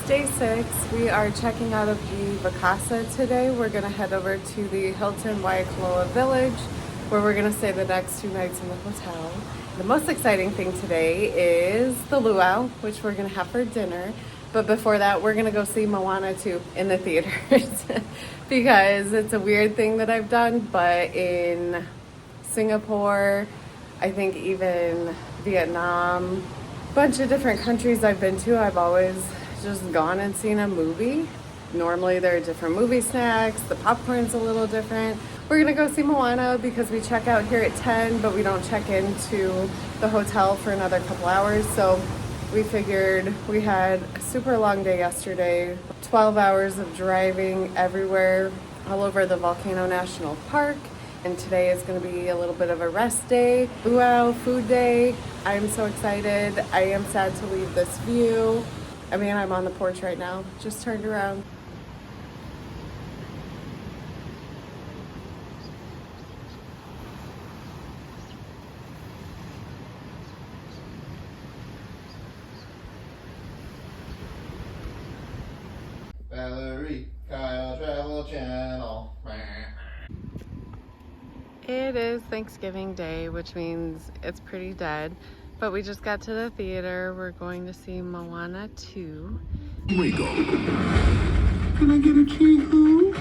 day 6. We are checking out of the Vacasa today. We're going to head over to the Hilton Waikoloa Village where we're going to stay the next 2 nights in the hotel. The most exciting thing today is the luau, which we're going to have for dinner. But before that, we're going to go see Moana 2 in the theaters because it's a weird thing that I've done, but in Singapore, I think even Vietnam, bunch of different countries I've been to, I've always just gone and seen a movie. Normally there are different movie snacks, the popcorn's a little different. We're gonna go see Moana because we check out here at 10, but we don't check into the hotel for another couple hours. So we figured we had a super long day yesterday, 12 hours of driving everywhere, all over the Volcano National Park. And today is going to be a little bit of a rest day, luau, food day. I'm so excited. I am sad to leave this view. I mean, I'm on the porch right now, just turned around. Valerie, Kyle Travel Channel. It is Thanksgiving Day, which means it's pretty dead. But we just got to the theater. We're going to see Moana 2. Rico. Can I get a key?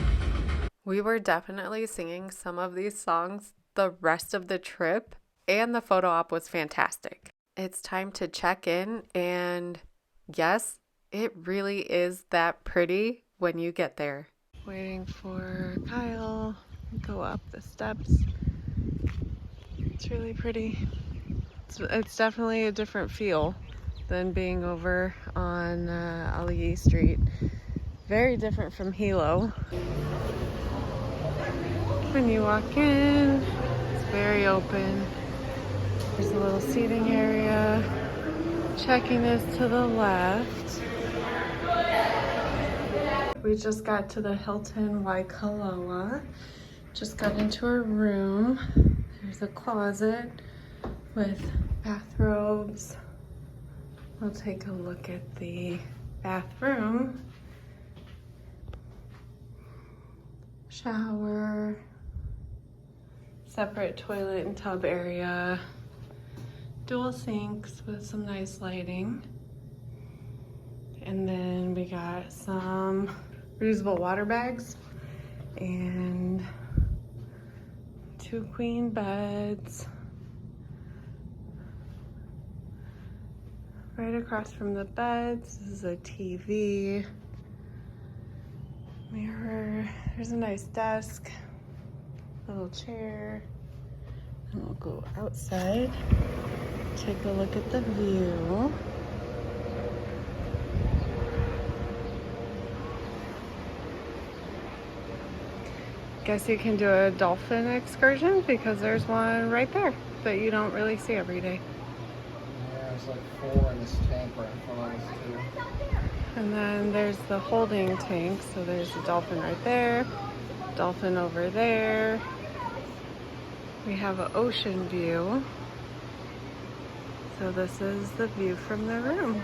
We were definitely singing some of these songs the rest of the trip, and the photo op was fantastic. It's time to check in, and yes, it really is that pretty when you get there. Waiting for Kyle to go up the steps. It's really pretty. It's definitely a different feel than being over on Ali'i Street. Very different from Hilo. When you walk in, it's very open. There's a little seating area. Checking is to the left. We just got to the Hilton Waikoloa. Just got into our room. There's a closet with bathrobes. We'll take a look at the bathroom. Shower. Separate toilet and tub area. Dual sinks with some nice lighting. And then we got some reusable water bags and 2 queen beds. Right across from the beds, this is a TV, mirror, there's a nice desk, little chair, and we'll go outside, take a look at the view. Guess you can do a dolphin excursion because there's one right there that you don't really see every day. There's like 4 in this tank right in front of us too. And then there's the holding tank. So there's a dolphin right there, dolphin over there. We have an ocean view. So this is the view from the room.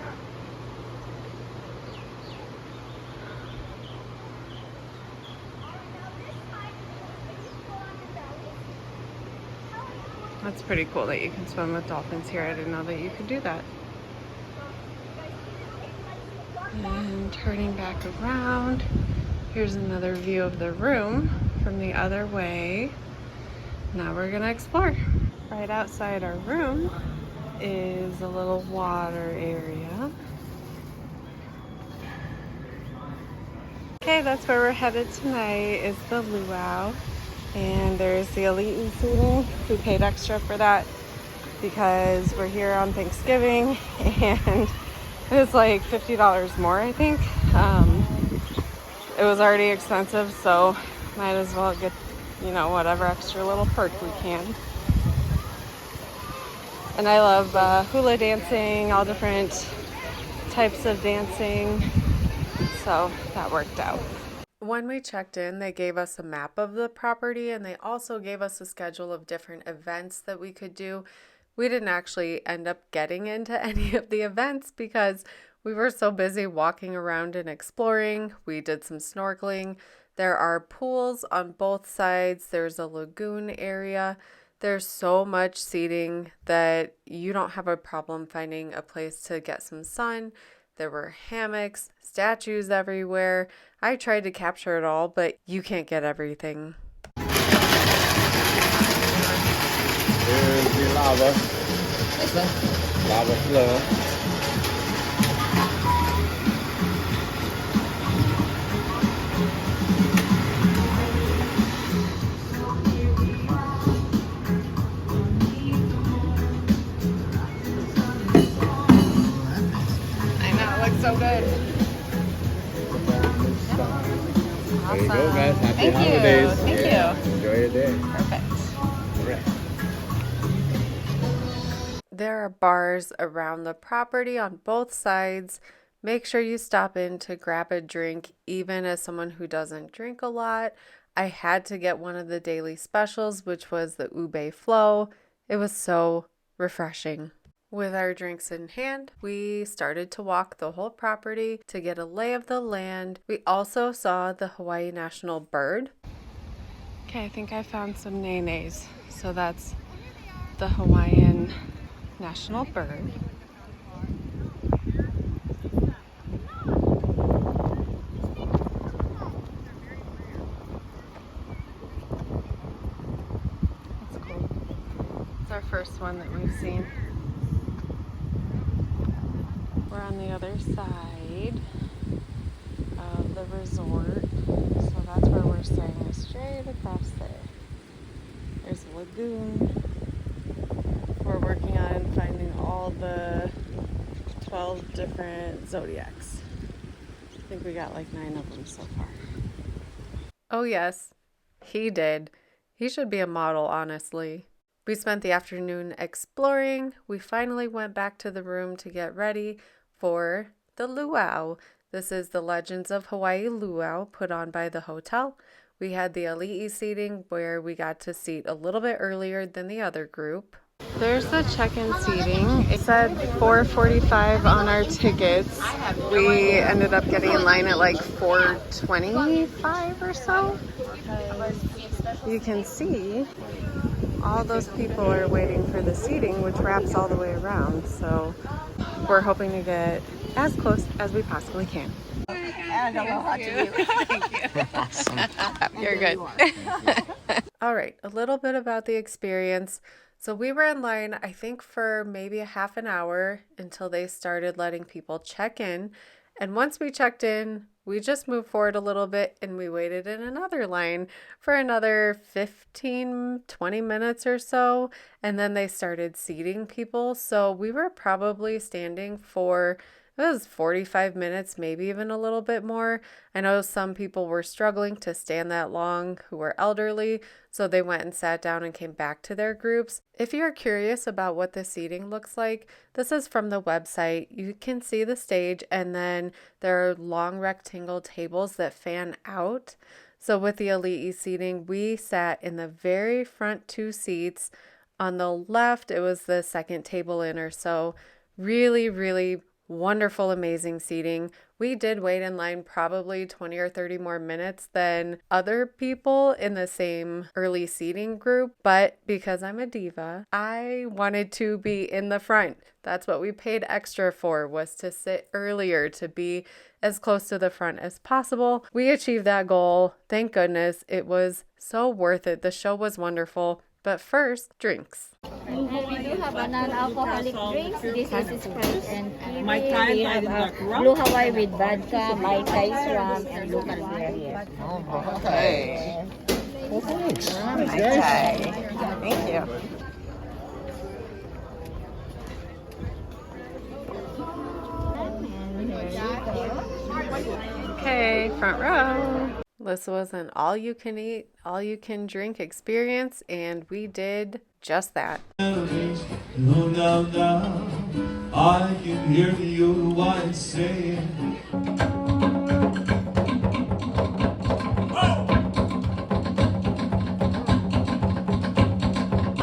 That's pretty cool that you can swim with dolphins here. I didn't know that you could do that. And turning back around, here's another view of the room from the other way. Now we're gonna explore. Right outside our room is a little water area. Okay, that's where we're headed tonight, is the luau. And there's the elite seating. We paid extra for that because we're here on Thanksgiving and it's like $50 more, I think. It was already expensive, so might as well get, you know, whatever extra little perk we can. And I love hula dancing, all different types of dancing, so that worked out. When we checked in, they gave us a map of the property and they also gave us a schedule of different events that we could do. We didn't actually end up getting into any of the events because We were so busy walking around and exploring. We did some snorkeling. There are pools on both sides. There's a lagoon area. There's so much seating that you don't have a problem finding a place to get some sun. There were hammocks, statues everywhere. I tried to capture it all, but you can't get everything. Here's the lava. Lava flow. I know, it looks so good. There you go, guys. Happy Thank you. holidays. Thank you. Enjoy your day. Perfect. All right. There are bars around the property on both sides. Make sure you stop in to grab a drink, even as someone who doesn't drink a lot. I had to get one of the daily specials, which was the ube flow. It was so refreshing. With our drinks in hand, we started to walk the whole property to get a lay of the land. We also saw the Hawaii national bird. Okay, I think I found some nenes. So that's the Hawaiian national bird. That's cool. It's our first one that we've seen. We're on the other side of the resort, so that's where we're staying, straight across there. There's a lagoon. We're working on finding all the 12 different zodiacs. I think we got like 9 of them so far. Oh yes, he did. He should be a model, honestly. We spent the afternoon exploring. We finally went back to the room to get ready for the luau. This is the Legends of Hawaii Luau put on by the hotel. We had the ali'i seating where we got to seat a little bit earlier than the other group. There's the check-in seating. It said 4:45 on our tickets. We ended up getting in line at like 4:25 or so. You can see all those people are waiting for the seating, which wraps all the way around. So we're hoping to get as close as we possibly can. I don't know how to do it. Thank you. Awesome. You're good. All right, a little bit about the experience. So we were in line, I think, for maybe a half an hour until they started letting people check in. And once we checked in, we just moved forward a little bit and we waited in another line for another 15, 20 minutes or so. And then they started seating people. So we were probably standing for, it was 45 minutes, maybe even a little bit more. I know some people were struggling to stand that long who were elderly, so they went and sat down and came back to their groups. If you're curious about what the seating looks like, this is from the website. You can see the stage, and then there are long rectangle tables that fan out. So with the ali'i seating, we sat in the very front 2 seats. On the left, it was the second table in or so. Really, really wonderful, amazing seating. We did wait in line probably 20 or 30 more minutes than other people in the same early seating group, but because I'm a diva, I wanted to be in the front. That's what we paid extra for, was to sit earlier, to be as close to the front as possible. We achieved that goal. Thank goodness. It was so worth it. The show was wonderful. But first, drinks. And we do have a non-alcoholic drinks. This is Sprite and kiwi. My time, We I have did a not rum. Blue Hawaii with vodka, Mai Tais rum, and local beer here. Okay. Well, thanks. Thank you. And here you go. Okay, front row. This was an all-you-can-eat, all-you-can-drink experience, and we did just that. No doubt now, I can hear you once saying,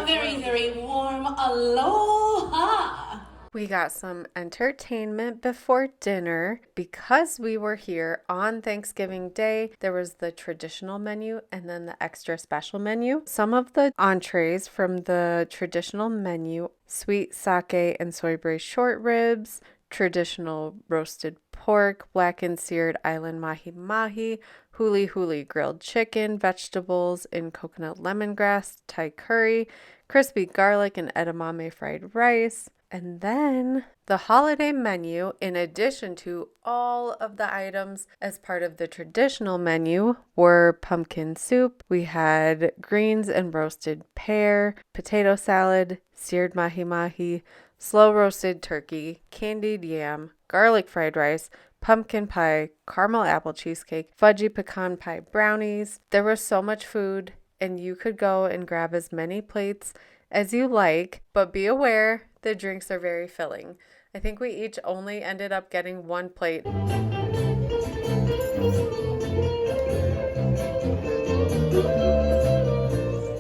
Very, very warm aloha. We We got some entertainment before dinner. Because we were here on Thanksgiving Day, there was the traditional menu and then the extra special menu. Some of the entrees from the traditional menu: sweet sake and soy braised short ribs, traditional roasted pork, blackened seared island mahi mahi, huli huli grilled chicken, vegetables in coconut lemongrass, Thai curry, crispy garlic and edamame fried rice. And then the holiday menu, in addition to all of the items as part of the traditional menu, were pumpkin soup. We had greens and roasted pear, potato salad, seared mahi mahi, slow roasted turkey, candied yam, garlic fried rice, pumpkin pie, caramel apple cheesecake, fudgy pecan pie brownies. There was so much food, and you could go and grab as many plates as you like, but be aware the drinks are very filling. I think we each only ended up getting one plate.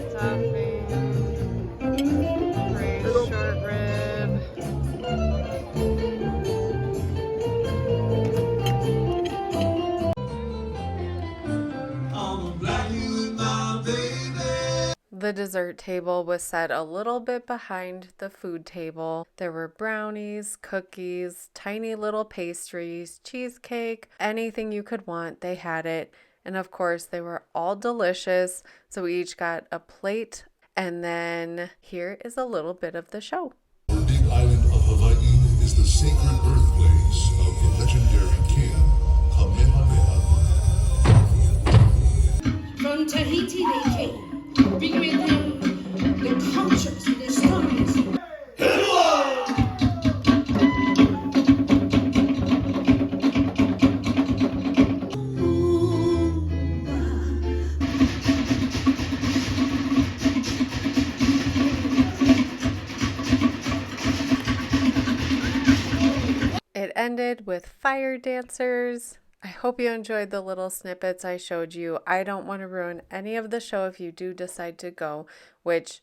Stuffing, braised short rib. The dessert table was set a little bit behind the food table. There were brownies, cookies, tiny little pastries, cheesecake, anything you could want, they had it. And of course, they were all delicious. So we each got a plate. And then here is a little bit of the show. The big island of Hawaii is the sacred birthplace of the legendary king, Kamehameha. From Tahiti they came, bringing with them their cultures and their stories. It ended with fire dancers. I hope you enjoyed the little snippets I showed you. I don't want to ruin any of the show if you do decide to go, which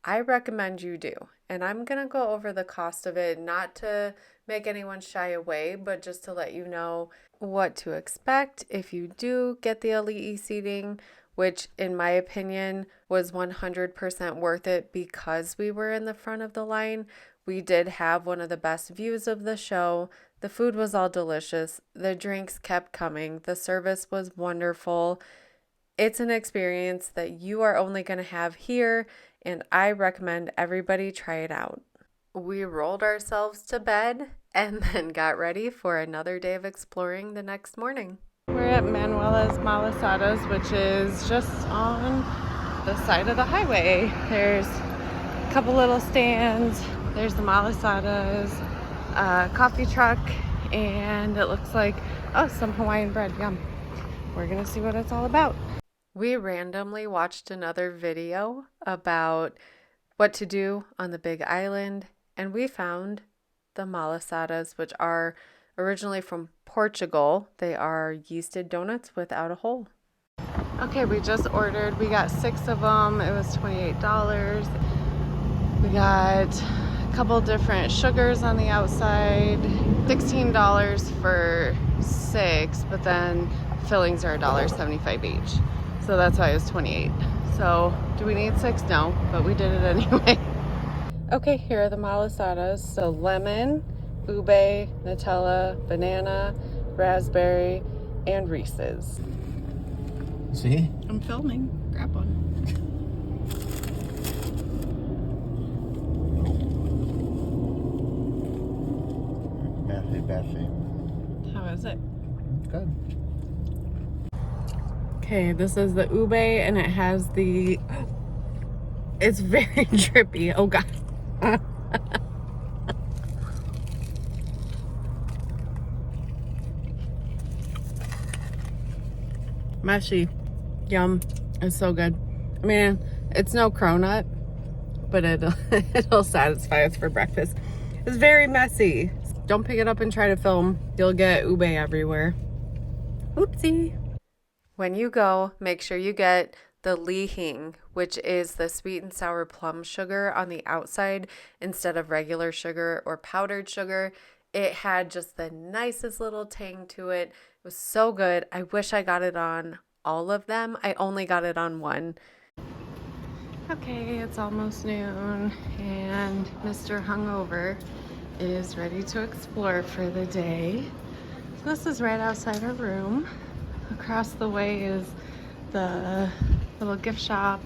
I recommend you do. And I'm going to go over the cost of it, not to make anyone shy away, but just to let you know what to expect if you do get the Ali'i seating, which in my opinion was 100% worth it because we were in the front of the line. We did have one of the best views of the show. The food was all delicious. The drinks kept coming. The service was wonderful. It's an experience that you are only going to have here, and I recommend everybody try it out. We rolled ourselves to bed and then got ready for another day of exploring the next morning. We're at Manuela's Malasadas, which is just on the side of the highway. There's a couple little stands. There's the Malasadas, coffee truck, and it looks like, oh, some Hawaiian bread. Yum. We're gonna see what it's all about. We randomly watched another video about what to do on the Big Island, and we found the Malasadas, which are originally from Portugal. They are yeasted donuts without a hole. Okay, we just ordered. We got 6 of them. It was $28. We got couple different sugars on the outside, $16 for 6, but then fillings are $1.75 each, so that's why it was $28. So do we need 6? No, but we did it anyway. Okay, here are the malasadas. So lemon, ube, Nutella, banana, raspberry, and Reese's. See? I'm filming. Grab one. Bessie. How is it? Good. Okay, this is the ube, and it has the... It's very drippy. Oh, God. Meshy. Yum. It's so good. I mean, it's no cronut, but it'll satisfy us for breakfast. It's very messy. Don't pick it up and try to film. You'll get ube everywhere. Oopsie. When you go, make sure you get the lihing, which is the sweet and sour plum sugar on the outside instead of regular sugar or powdered sugar. It had just the nicest little tang to it. It was so good. I wish I got it on all of them. I only got it on one. Okay, it's almost noon and Mr. Hungover is ready to explore for the day. So this is right outside our room. Across the way is the little gift shop.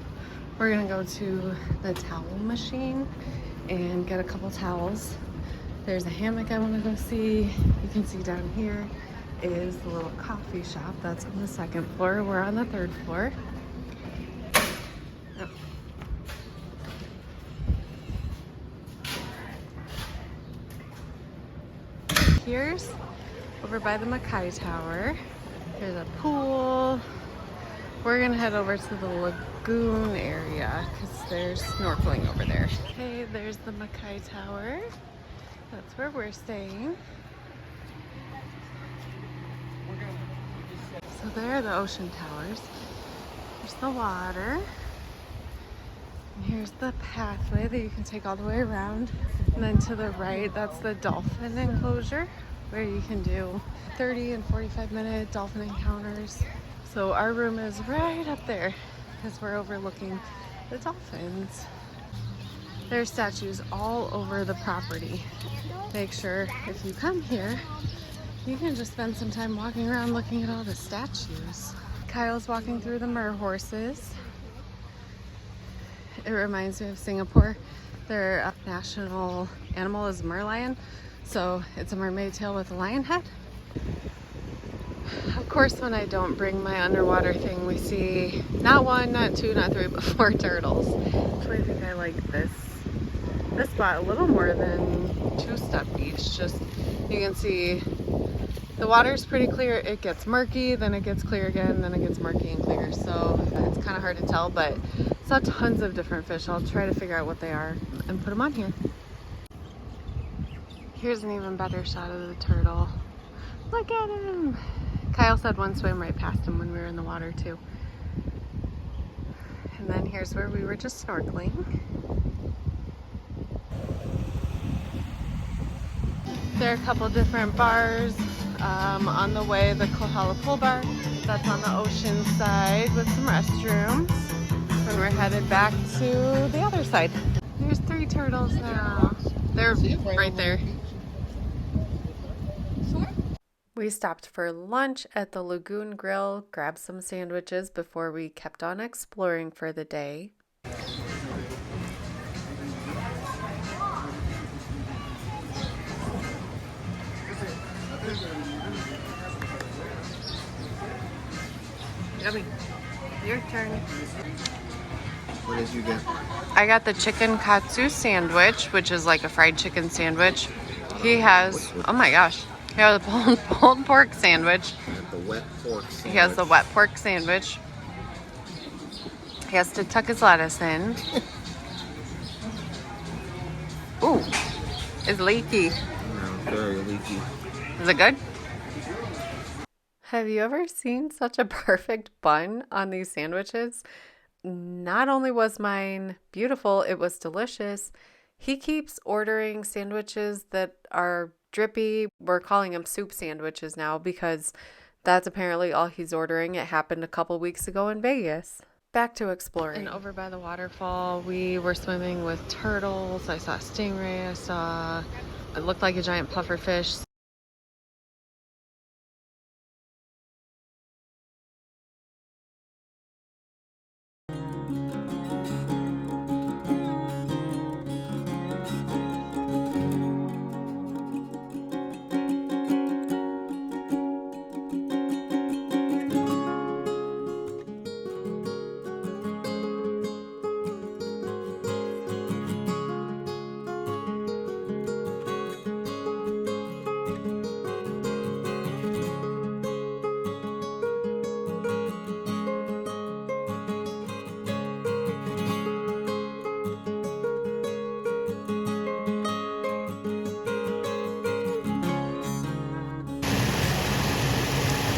We're gonna go to the towel machine and get a couple towels. There's a hammock I want to go see. You can see down here is the little coffee shop. That's on the second floor. We're on the third floor. Oh. Here's over by the Makai Tower. There's a pool. We're gonna head over to the lagoon area because there's snorkeling over there. Okay, there's the Makai Tower. That's where we're staying. So there are the ocean towers. There's the water. And here's the pathway that you can take all the way around. And then to the right, that's the dolphin enclosure where you can do 30 and 45-minute dolphin encounters. So our room is right up there because we're overlooking the dolphins. There's statues all over the property. Make sure if you come here, you can just spend some time walking around looking at all the statues. Kyle's walking through the mer horses. It reminds me of Singapore. Their national animal is merlion. So it's a mermaid tail with a lion head. Of course, when I don't bring my underwater thing, we see not one, not two, not three, but 4 turtles. Actually, I think I like this spot a little more than Two-Step Beach. Just, you can see the water's pretty clear. It gets murky, then it gets clear again, then it gets murky and clear. So it's kind of hard to tell, but it's got tons of different fish. I'll try to figure out what they are and put them on here. Here's an even better shot of the turtle. Look at him! Kyle said one swam right past him when we were in the water too. And then here's where we were just snorkeling. There are a couple different bars. On the way, the Kohala Pool Bar. That's on the ocean side with some restrooms. And we're headed back to the other side. There's 3 turtles now. They're right there. We stopped for lunch at the Lagoon Grill, grabbed some sandwiches before we kept on exploring for the day. Yummy. Your turn. What did you get? I got the chicken katsu sandwich, which is like a fried chicken sandwich. He has, oh my gosh, he has a pulled pork sandwich. The wet pork sandwich. He has the wet pork sandwich. He has to tuck his lettuce in. Ooh, it's leaky. Very leaky. Is it good? Have you ever seen such a perfect bun on these sandwiches? Not only was mine beautiful, it was delicious. He keeps ordering sandwiches that are drippy. We're calling them soup sandwiches now because that's apparently all he's ordering. It happened a couple weeks ago in Vegas. Back to exploring. And over by the waterfall, we were swimming with turtles. I saw a stingray. It looked like a giant pufferfish.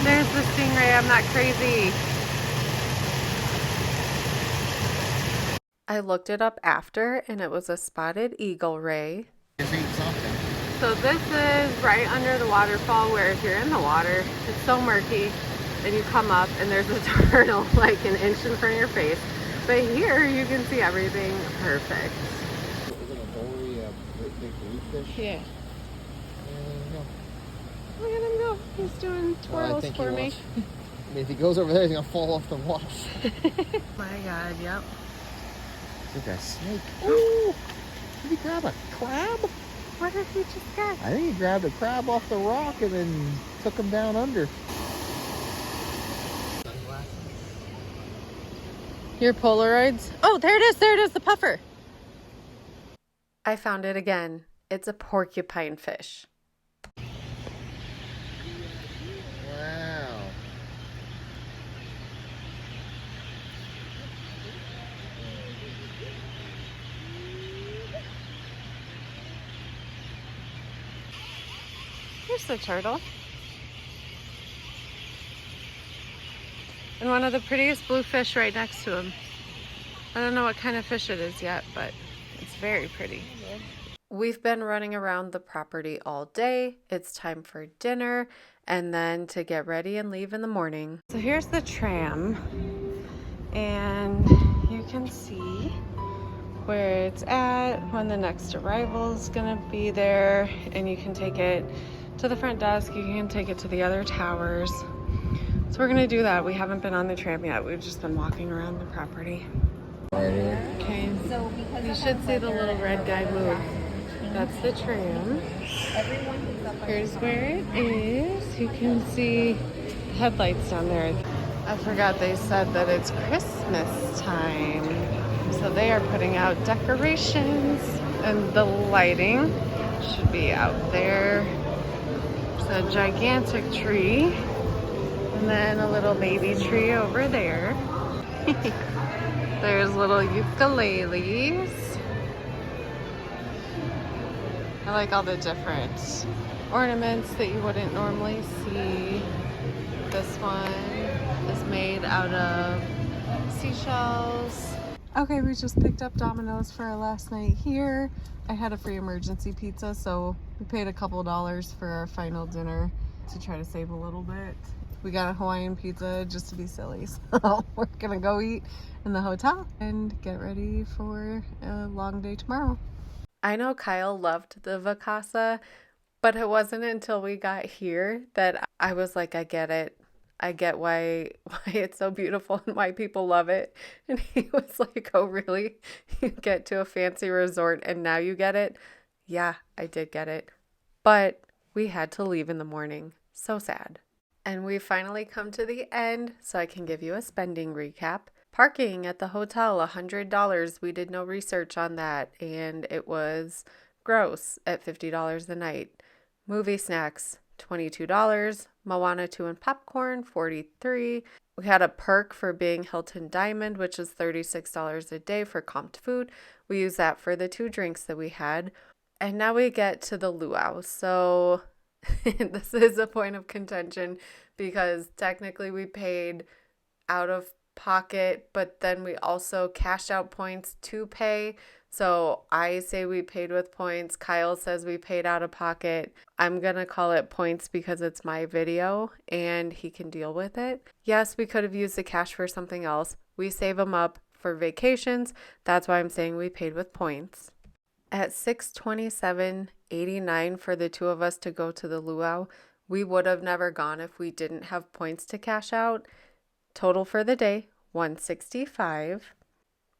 There's the stingray. I'm not crazy. I looked it up after and it was a spotted eagle ray. Just eat something. So this is right under the waterfall where if you're in the water, it's so murky and you come up and there's a turtle like an inch in front of your face. But here you can see everything perfect. Is it a dory, a big bluefish? Yeah. No. Look at him go. He's doing twirls for me. I mean, if he goes over there, he's gonna fall off the water. My God, yep. Look at a snake. Ooh! Did he grab a crab? What did he just get? I think he grabbed a crab off the rock and then took him down under. Your Polaroids? Oh, there it is. There it is, the puffer. I found it again. It's a porcupine fish. Wow. Here's the turtle. And one of the prettiest blue fish right next to him. I don't know what kind of fish it is yet, but it's very pretty. We've been running around the property all day. It's time for dinner and then to get ready and leave in the morning. So here's the tram and you can see where it's at, when the next arrival is gonna be there, and you can take it to the front desk, you can take it to the other towers. So we're gonna do that. We haven't been on the tram yet. We've just been walking around the property. Okay, you should see the little red guy move. That's the tram. Here's where it is. You can see headlights down there. I forgot they said that it's Christmas time. So they are putting out decorations and the lighting should be out there. There's a gigantic tree. And then a little baby tree over there. There's little ukuleles. I like all the different ornaments that you wouldn't normally see. This one is made out of seashells. Okay, we just picked up Domino's for our last night here. I had a free emergency pizza, so we paid a couple dollars for our final dinner to try to save a little bit. We got a Hawaiian pizza just to be silly, so we're gonna go eat in the hotel and get ready for a long day tomorrow. I know Kyle loved the Vacasa, but it wasn't until we got here that I was like, I get it. I get why it's so beautiful and why people love it. And he was like, oh, really? You get to a fancy resort and now you get it? Yeah, I did get it. But we had to leave in the morning. So sad. And we finally come to the end, so I can give you a spending recap. Parking at the hotel, $100. We did no research on that, and it was gross at $50 a night. Movie snacks, $22. Moana 2 and popcorn, $43. We had a perk for being Hilton Diamond, which is $36 a day for comped food. We used that for the 2 drinks that we had. And now we get to the luau. So this is a point of contention because technically we paid out of pocket, but then we also cashed out points to pay. So I say we paid with points. Kyle says we paid out of pocket. I'm going to call it points because it's my video and he can deal with it. Yes, we could have used the cash for something else. We save them up for vacations. That's why I'm saying we paid with points. At $627.89 for the 2 of us to go to the luau, we would have never gone if we didn't have points to cash out. Total for the day, $165.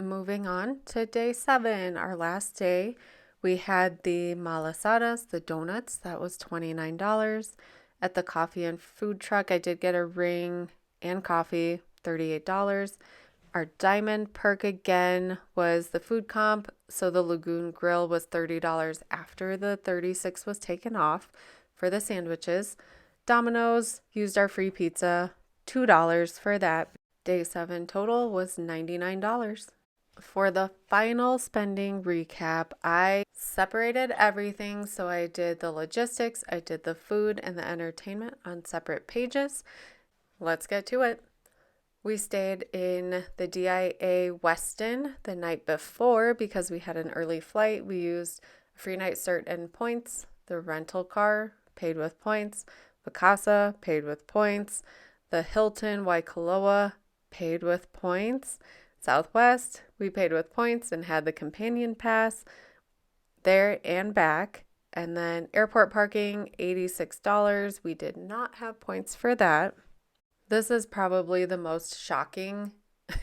Moving on to day 7, our last day, we had the malasadas, the donuts. That was $29. At the coffee and food truck, I did get a ring and coffee, $38. Our diamond perk again was the food comp. So the Lagoon Grill was $30 after the $36 was taken off for the sandwiches. Domino's used our free pizza, $2 for that. Day 7 total was $99. For the final spending recap, I separated everything. So I did the logistics, I did the food and the entertainment on separate pages. Let's get to it. We stayed in the DIA Westin the night before because we had an early flight. We used a free night cert and points. The rental car paid with points. Vacasa paid with points. The Hilton Waikoloa paid with points. Southwest, we paid with points and had the companion pass there and back. And then airport parking, $86. We did not have points for that. This is probably the most shocking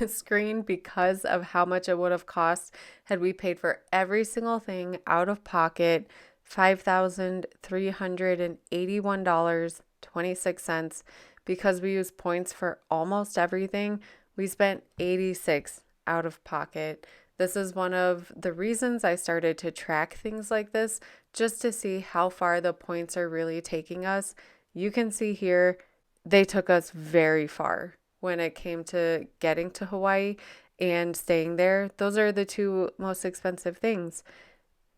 screen because of how much it would have cost had we paid for every single thing out of pocket, $5,381.26. Because we used points for almost everything, we spent $86 out of pocket. This is one of the reasons I started to track things like this, just to see how far the points are really taking us. You can see here, they took us very far when it came to getting to Hawaii and staying there. Those are the two most expensive things.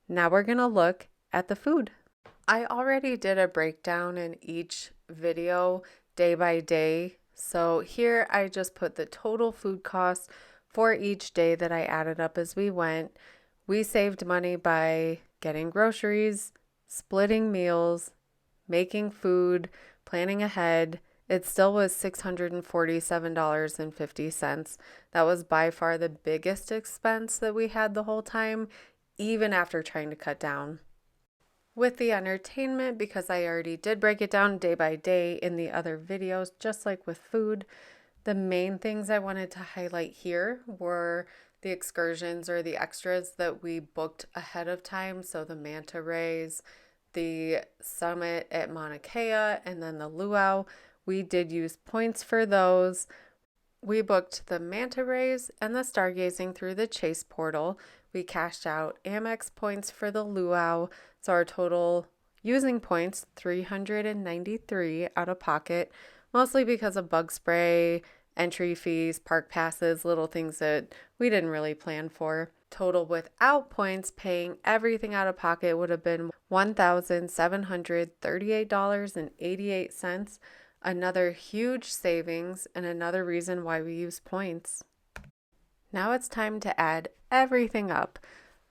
Now we're going to look at the food. I already did a breakdown in each video day by day. So here I just put the total food costs for each day that I added up as we went. We saved money by getting groceries, splitting meals, making food, planning ahead. It still was $647.50. That was by far the biggest expense that we had the whole time, even after trying to cut down. With the entertainment, because I already did break it down day by day in the other videos, just like with food, the main things I wanted to highlight here were the excursions or the extras that we booked ahead of time. So the manta rays, the summit at Mauna Kea, and then the luau. We did use points for those. We booked the manta rays and the stargazing through the Chase portal. We cashed out Amex points for the luau. So our total using points, $393 out of pocket, mostly because of bug spray, entry fees, park passes, little things that we didn't really plan for. Total without points, paying everything out of pocket, would have been $1,738.88. Another huge savings and another reason why we use points. Now it's time to add everything up.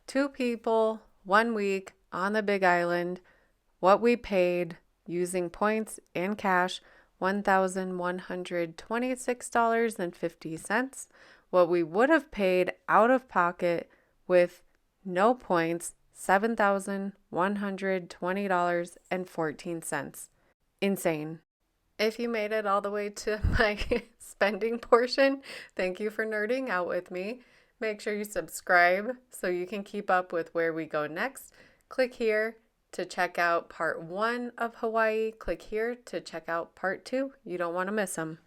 2 people, 1 week on the Big Island, what we paid using points and cash, $1,126.50. What we would have paid out of pocket with no points, $7,120.14. Insane. If you made it all the way to my spending portion, thank you for nerding out with me. Make sure you subscribe so you can keep up with where we go next. Click here to check out part 1 of Hawaii. Click here to check out part 2. You don't want to miss them.